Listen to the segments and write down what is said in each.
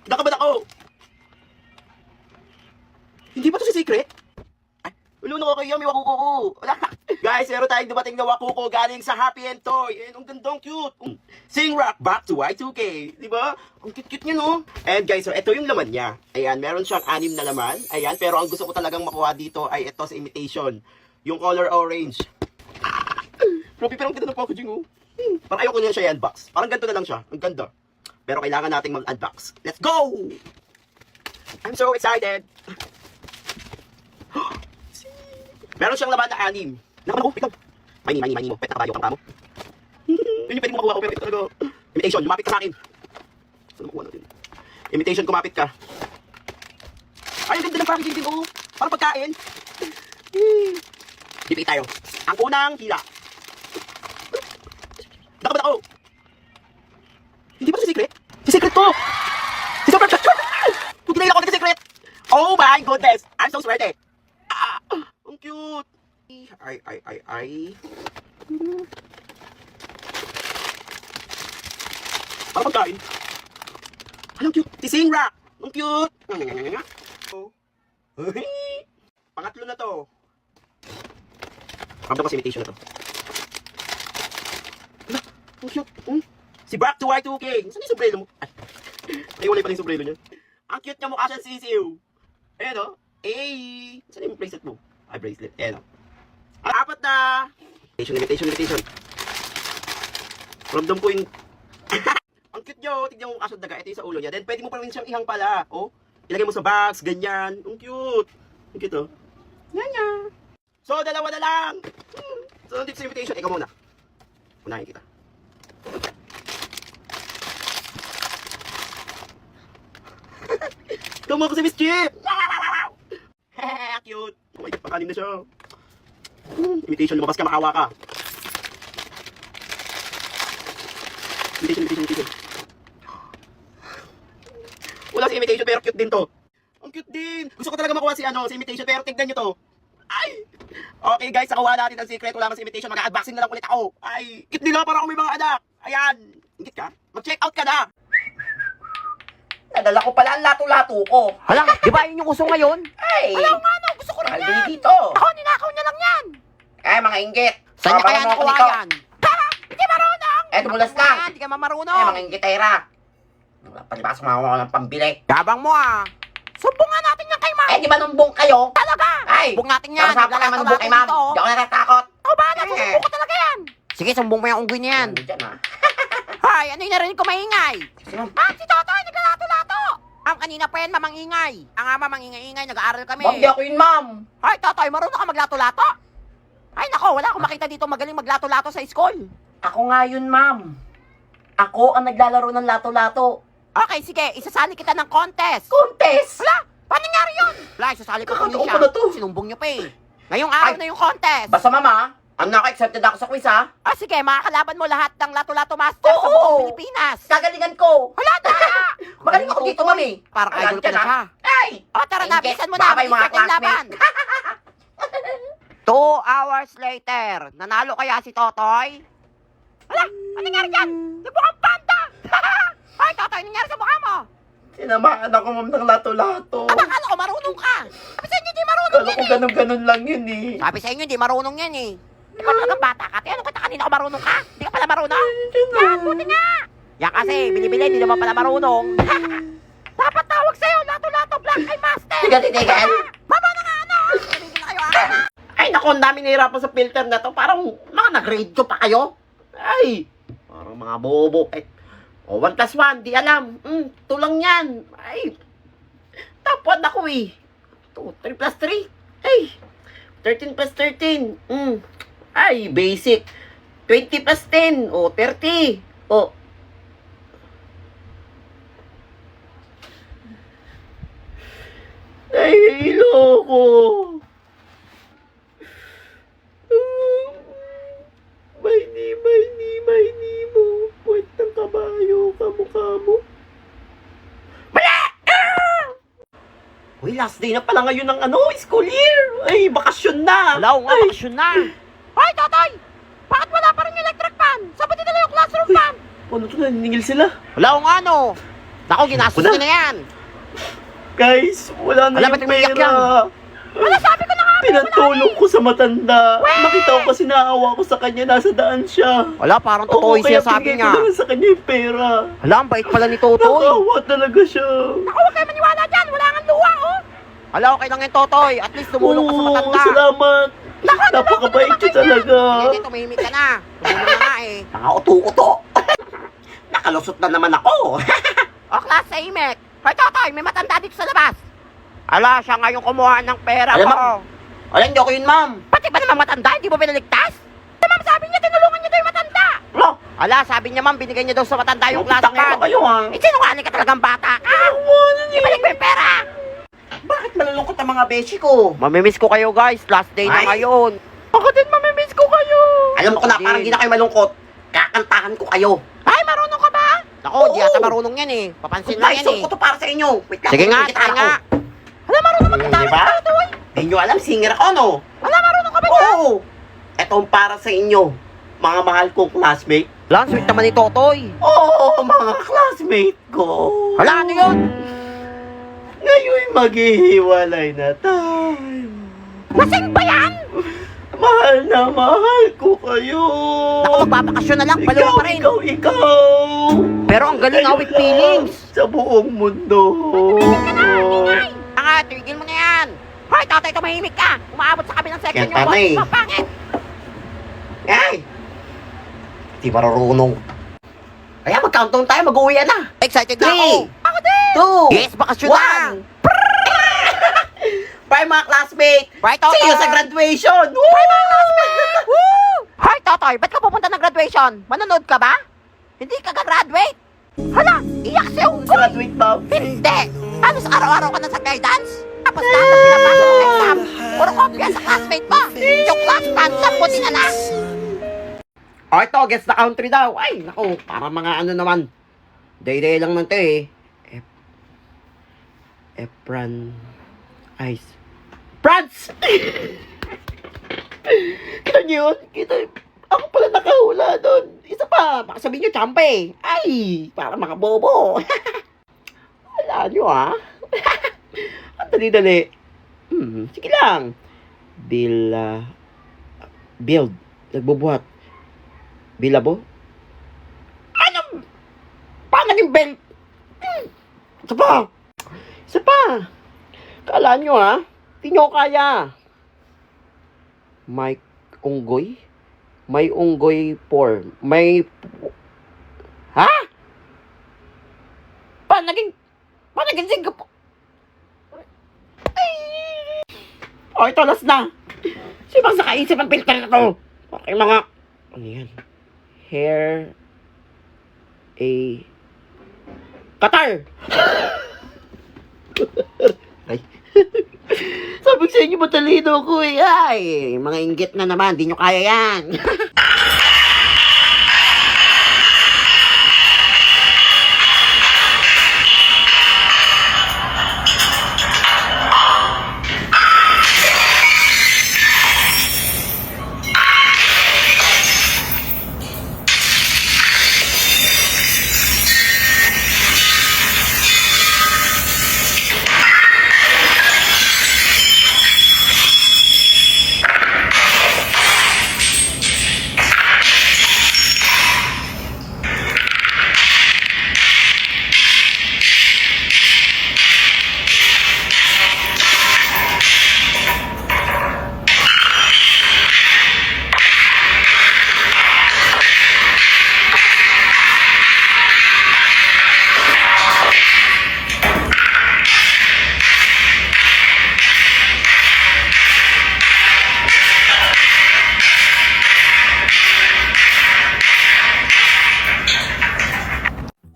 Nakabad ako. Hindi ba to si Secret? Ay, ulo na kayo, may wakuko. Guys, meron tayong dumating na wakuko galing sa Happy and Toy. And ang gandang cute. Sing Rock back to Y2K. Di ba? Ang cute-cute niya, no? And guys, so ito yung laman niya. Ayan, meron siyang 6 na laman. Ayan, pero ang gusto ko talagang makuha dito ay ito sa imitation. Yung color orange. Grabe, pero ang ganda ng packaging, oh. Parang ayoko niya siya i-unbox. Parang ganito na lang siya. Ang ganda. Pero kailangan nating mag-unbox. Let's go! I'm so excited. Meron siyang laman na 6. Naman ako, ikaw. Mani mo. Pet na kabayo kang kamo. Yun yung pwede mo makuha ko, pero ito talaga. Imitation, lumapit ka sa akin. Saan makuha natin? Imitation, kumapit ka. Ay, ang ganda ng packaging din, oh. Parang pagkain. Dipit tayo. Ang unang hila. Nakabad ako. Hindi ba ito si Secret? Si Secret to! Si Super Chat! Putinayin ako si Secret! Oh my goodness! I'm so swerte! Ang cute! Ay. Parang pagkain. Ang cute! Si Sing Rock! Ang cute! Pangatlo na to. Ramdam ko sa imitation na to. Ang cute! Si Back to Y2K! Saan yung sombrero mo? Ay, wala pala yung sombrero niya. Ang cute niya, mukha siyang sisiw. Ayan o. Ay! Saan yung bracelet mo? Ay, bracelet. Ayan o. Ang apat na! Imitation. Ramdam ko yung... Ang cute niyo. Tignan mo mukha siyang daga. Ito yung sa ulo niya. Then, pwede mo pa rin siyang ihang pala. O, ilagay mo sa box, ganyan. Ang cute. Ang cute o. Ganyan. So, dalawa na lang. So, dito sa invitation. Ikaw muna. Unahin kita. Tama ko sa mischief! Cute! Oh my God, pakalim na siya. Imitation, lumabas ka, makawa ka. Imitation. Wala si imitation, pero cute din to. Ang cute din! Gusto ko talaga makuha si imitation, pero tignan nyo to. Ay! Okay guys, nakuha natin ang secret. Wala ka si imitation, mag-unboxing na lang ulit ako. Ay! Cute nila, para ako may mga anak. Ayan! Ingit ka? Mag-check out ka na! Nadala ko pala ang lato-lato ko. Hala, di ba yun yung uso ngayon? Ay! Hala nga no, gusto ko rin Mahal yan. din dito. Ako, ninakaw niya lang yan. Ay, mga inggit. Saan niya kaya Papaano ako nakuha nito? yan? Hindi marunong. Eto, bulas lang. Hindi ka mamarunong. Ay, mga inggitera. Wala pa, di ba? Sumawa ko ng pambili. Gabang mo ah. Sumbong nga natin yan kay ma'am. Eh, di ba numbong kayo? Talaga. Ay! Sumbong natin yan. Saan pa kayo manumbong kay ma'am? Di ako natatakot. Ikaw ba? Nasusumbong ko talaga yan. Sige, sumbong mo yung unggoy niya yan. Ano dyan, ha? Hay, ano yung narinig ko maingay? Sige, ma'am. Si Totoy, naglalato-lato. Kanina pa yan, mamang ingay. Ang ama, mamang ingay-ingay, nag-aaral kami. Ma'am, di ako yun, ma'am. Hay, Totoy, marunong ka maglato-lato? Ay, nako, wala akong makita dito magaling maglato-lato sa school. Ako nga yun, ma'am. Ako ang naglalaro ng lato-lato. Okay, sige, isasali kita ng contest. Contest! Wala, paano nangyari yun? Wala, isasali ko po Kakataon siya. ko na to. Sinumbong niyo pa eh. Ngayong araw Ay. na yung contest. Basta, mama, ang naka-accepted ako sa quiz, ha? Sige, makakalaban mo lahat ng lato-lato master sa Oo. buong Pilipinas. Kagalingan ko. Wala na! Magaling ako dito, mami. Parang idol ka na siya. Ay! Tara na, Inggit. bilisan mo na. Babay, mga Bilisan yung laban. classmates. 2 hours later, nanalo kaya si Totoy? Wala, ano nangyari dyan? Nagmukhang panda! Ay, Totoy, ano nangyari sa mukha mo? Sinamaan ako, ma'am, ng lato-lato. Akala ko marunong ka. Sabi sa inyo, di marunong Kala yan ko eh. ganun-ganun lang yun, eh. Sabi sa inyo, di marunong yan eh. Ikaw talagang bata ka. Tinanong kita kanina kung marunong ka. Di ka pala marunong. Yan, buti nga. Yan kasi, binibili, di naman pala marunong. Dapat tawag sa'yo, lato-lato, black eye master. Tiga, titigan. Baba na nga, ano? Tumigil na kayo, Ay, naku, ang dami nahirapan sa filter na to. Parang mga nag-grade ko pa kayo. Ay, parang mga bobo. Ay, 1 plus 1, di alam. 2 lang yan. Ay, top 1 ako eh. 3 plus 3. Ay, 13 plus 13. Ay, basic. 20 plus 10. 30. Ay, loko. May mo. Puwet ng kabayo, kamukha mo. Mali! Uy, last day na pala ngayon ng school year. Ay, bakasyon na. Wala nga, bakasyon na. Hoy, Totoy! Bakit wala pa rin yung electric fan? Saan ba dinala yung classroom fan? Paano ito? Naniningil sila. Wala nga, no. Naku, ginastos Wala. ko na yan. Guys, wala na Alam, ba't yung umiiyak pera. Wala, sabi ko na nga. Pinatulong ko sa matanda. Nakita ko kasi naawa ko sa kanya, nasa daan siya. Wala, parang totoo yung kaya sinasabi bigay niya. ko na lang sa kanya yung pera. Hala, ang bait pala ni Totoy. Nakawa talaga siya. Ako, huwag kayo maniwala dyan. Wala nga luwa, oh. Hala, okay lang yung Totoy. At least tumulong ka sa Oo, matanda. salamat. Napakabait niyo talaga. Hindi, tumahimik ka na. Tumulong na nga eh. Nakauto-uto. Nakalusot na naman ako. O, class sa Imek. Hoy, Totoy, may matanda dito sa labas. Ala, siya nga yung kumuha ng pera Alam ko. mo, Wala, hindi ako yun, ma'am. Pati ba naman matanda? Hindi mo pinaligtas? Ma'am, sabi niya, tinulungan niya daw yung matanda. Wala. Ala, sabi niya, ma'am, binigay niya daw sa matanda yung class Tangina pad. kayo, ha? Eh, sinungaling ka talagang bata ka. Ibalik mo yung pera. Bakit malulungkot ang mga beshi ko? Mamimiss ko kayo, guys. Last day na Ay. ngayon. Ako din, mamimiss ko kayo. Alam mo ko na, Ako parang din. hindi na kayo malungkot. Kakantahan ko kayo. Ay, marunong ka ba? Ako, di Oo. ata marunong yan eh. Papansin lang Guys, yan eh. ko to para sa inyo. Wait lang, Sige nga, may try gitara nga. ko. Hala, marunong magkita. Di ba? Hindi nyo alam, singer ako, no? Hala, marunong ka ba? Oo. Ito ang para sa inyo, mga mahal kong classmate. Hala, ang sweet naman ni Totoy. Oo, mga classmate ko. Hala, ano yun? Ngayon maghihiwalay na tayo. Lasing ba yan? Mahal na mahal ko kayo. Ako, magbabakasyon na lang. Baliw pa rin. Ikaw. Pero ang galing nga with feelings. Sa buong mundo. Nga, tigil mo na yan. Hoy, Totoy, tumahimik ka. Umaabot sa kabilang section Kaya yung tanay. boss. Mapangit. Ay! Di marurunong. Kaya mag-countdown tayo, mag-uwi na. Excited na 3, ako. Ako din. 2, Yes, bakasyon na. 1. Bye mga classmate! Bye, Totoy. See you sa graduation! Bye, mga classmates. Woo! Hoy, Totoy, ba't ka pupunta ng graduation? Manonood ka ba? Hindi ka gagraduate. Hala, iyak si Unggoy. Graduate ba? Hindi. Ano sa araw-araw ka na sa guidance? Tapos lahat ng pinapasok ng exam, puro kopya sa classmate mo. Yung class pansam mo dinala. O ito, guess the country daw. Ay, naku, para mga ano naman. Day-day lang nang to eh. Efran Ice. France! Kita niyo yun? Ako pala nakahula doon. Isa pa, baka sabihin niyo champe. Ay, para mga bobo. Wala niyo ha? Ang dali-dali. Sige lang. Build. Nagbubuhat. Bilabo? Ano? Paano naging belt? Isa pa. Isa pa. Kala nyo ha? Di nyo kaya. May unggoy? May unggoy por. May... Ha? Paano naging Singapore? Ay! O, ito, last na. Sino bang nakaisip ang filter na to? Okay, mga... Ano yan? Hair... Qatar! Ay. Sabi ko sa inyo, matalino ko eh. Ay, mga inggit na naman. Di nyo kaya yan.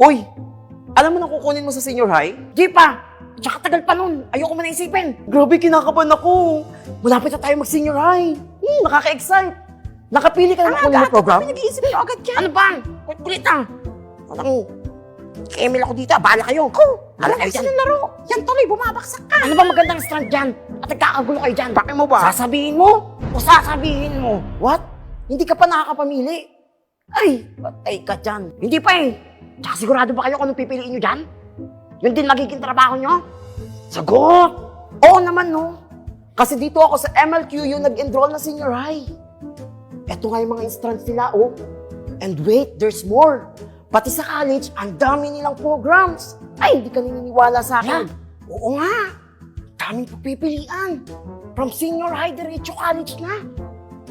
Uy! Alam mo na kukunin mo sa senior high? Di pa. Tsaka tagal pa nun. Ayoko mo na isipin. Grabe, kinakabahan ako. Malapit na tayo mag-senior high. Nakaka-excite. Nakapili ka na ng kunin mo program? Nag-iisip ko agad yan. Ano ba? Kulit na. Walang... Kemil ako dito. Bahala kayo. Bahala kayo dyan. Laro. Yan tuloy, bumabaksak ka. Ano ba magandang strand dyan? At nagkakagulo kayo dyan. Bakit mo ba? Sasabihin mo. O sasabihin mo. What? Hindi ka pa nakakapamili. Ay, patay ka dyan. Hindi pa eh. Tsaka sigurado ba kayo kung anong pipiliin nyo dyan? Yun din magiging trabaho nyo? Sagot! Oo naman, no? Kasi dito ako sa MLQ yung nag-enroll na senior high. Eto nga yung mga instruments nila, oh. And wait, there's more. Pati sa college, ang dami nilang programs. Ay, hindi ka naniniwala sa akin. Oo nga. Daming papipilian. From senior high, diretso college na.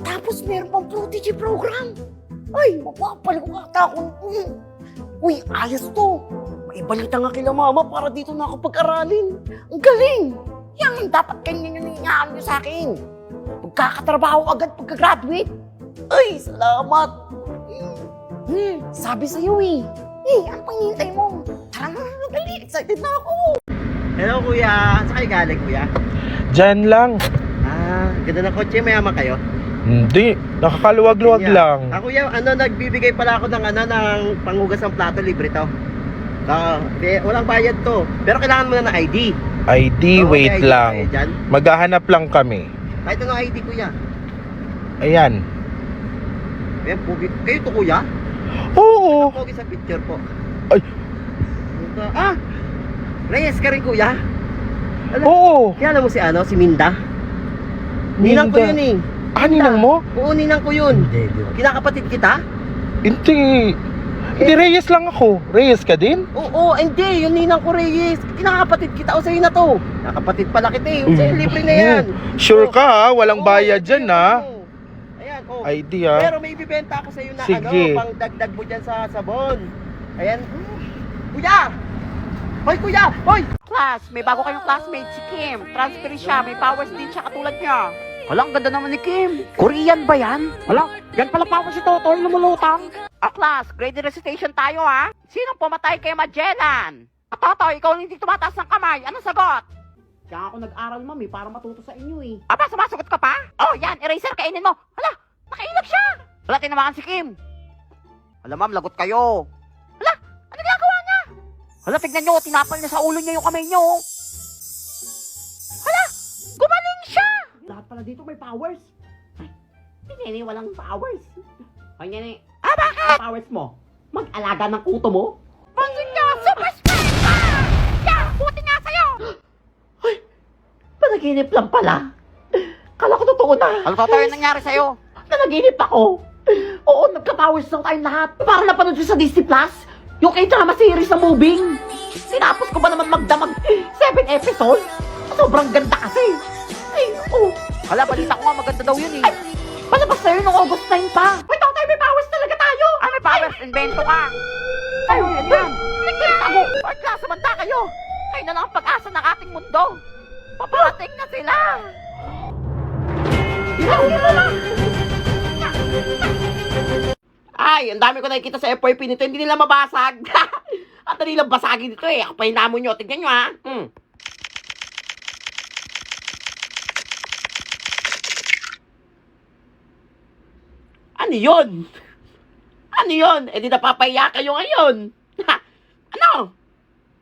Tapos meron pang prodigy program. Ay, mapapalukata ako. Uy, ayos to. Maibalita nga kila mama para dito na ako pag-aralin. Ang galing. Yan, dapat ganyan yung nangyayaan nyo sa akin. Magkakatrabaho agad pagka-graduate. Ay, salamat. Sabi sa'yo eh. Ano pang hinihintay mo? Tara na, dali. Excited na ako. Hello kuya, saan kayo galing kuya? Diyan lang. Ganda ng kotse, mayaman kayo? Hindi, nakakaluwag-luwag Yeah. lang. Kuya, nagbibigay pala ako ng ng panghugas ng plato, libre to. Walang bayad to. Pero kailangan mo na ng ID. ID, Oo, wait may ID lang. tayo dyan. Maghahanap lang kami. Kahit anong ID kuya. Ayan. Kayo to kuya? Oo. Pogi sa picture po. Ay. Reyes ka rin kuya? Oo. Kaya mo si si Minda? Ninang ko Minda. yun eh. Ninang mo? Oo, ninang ko yun. Kinakapatid kita? Hindi. Hindi, Reyes lang ako. Reyes ka din? Oo, hindi. Yung ninang ko Reyes. Kinakapatid kita. O sa'yo na to. Nakapatid pala kita eh. Sa'yo, libre na yan. Sure ka ha? Walang Oo, bayad dyan ha? oo. Ayan, oh. ID ha? Pero may ibibenta ako sa'yo na Sige. pang dagdag mo dyan sa sabon. Ayan. Kuya! Hoy, kuya! Hoy! Class, may bago kayong classmate, si Kim. Transfer siya, may powers din siya katulad niya. Hala, ang ganda naman ni Kim. Korean ba yan? Hala, yan pala powers si Totoy, lumulutang. Class, grade recitation tayo ha. Sinong pumatay kay Magellan? Totoy, ikaw hindi tumataas ng kamay. Anong sagot? Kaya ako nag-aral, mami, para matuto sa inyo eh. Aba, sumasagot ka pa? Oh, yan, eraser, kainin mo. Hala, nakailag siya. Hala, tinamaan si Kim. Hala, ma'am, lagot kayo. Hala, ano ginagawa niya? Hala, tignan nyo, tinapal niya sa ulo niya yung kamay niyo. Hala, gumaling siya. Lahat pala dito may powers. Nene, walang powers. Ay, nene, Bakit? ang powers mo? Mag-alaga ng kuto mo? Pansin niyo, super strength ka! Yan, buti nga sa'yo. Panaginip lang pala. Kala ko totoo na. Ano totoo yung nangyari sa'yo? Nanaginip ako. Oo, nagka-powers lang tayong lahat. Parang napanood ko sa Disney Plus. Yung k-drama series na moving. Tinapos ko ba naman magdamag 7 episodes? Sobrang ganda kasi. Ay, oh. Hala, balita ko nga maganda daw yun eh. Ay, palabas na yun noong August 9 pa. Wait, tayo may powers talaga tayo. May powers, invento ka. Ay, yan yan. Nagtago! At kasamanta kayo! Kayo na lang ang pag-asa ng ating mundo! Paparating na sila! Ay, ang dami ko nakikita sa FYP nito. Hindi nila mabasag. At dali lang basagin dito eh. Ako pa hinamon nyo. Tignan nyo ha. Ano yun? Ano yun? Eh di napapahiya kayo ngayon. Ano?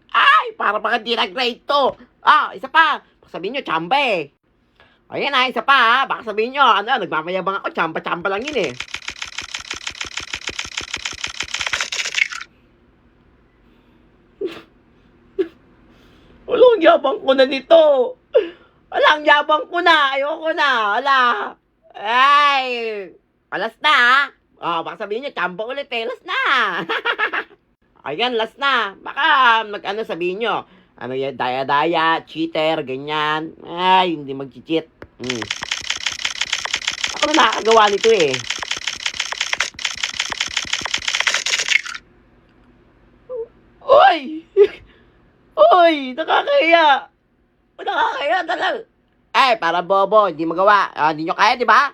Ay, para baka di nag-grade to. Isa pa. Baka sabihin nyo, chamba eh. Ayan isa pa ha. Baka sabihin nyo, nagmamayabang ako. Chamba-chamba lang yun eh. Walang yabang ko na nito. Walang yabang ko na. Ayoko na. Wala. Ay. Alas na ha. Baka sabihin nyo, chamba ulit eh. Alas na. Ayan, last na. Baka sabihin nyo. Ano yan, daya-daya, cheater, ganyan. Ay, hindi mag-cheat. Ako na nakakagawa nito eh. Uy! Uy! Nakakahiya! Nakakahiya talaga. Ay, para bobo, hindi magawa. Hindi nyo kaya, di ba?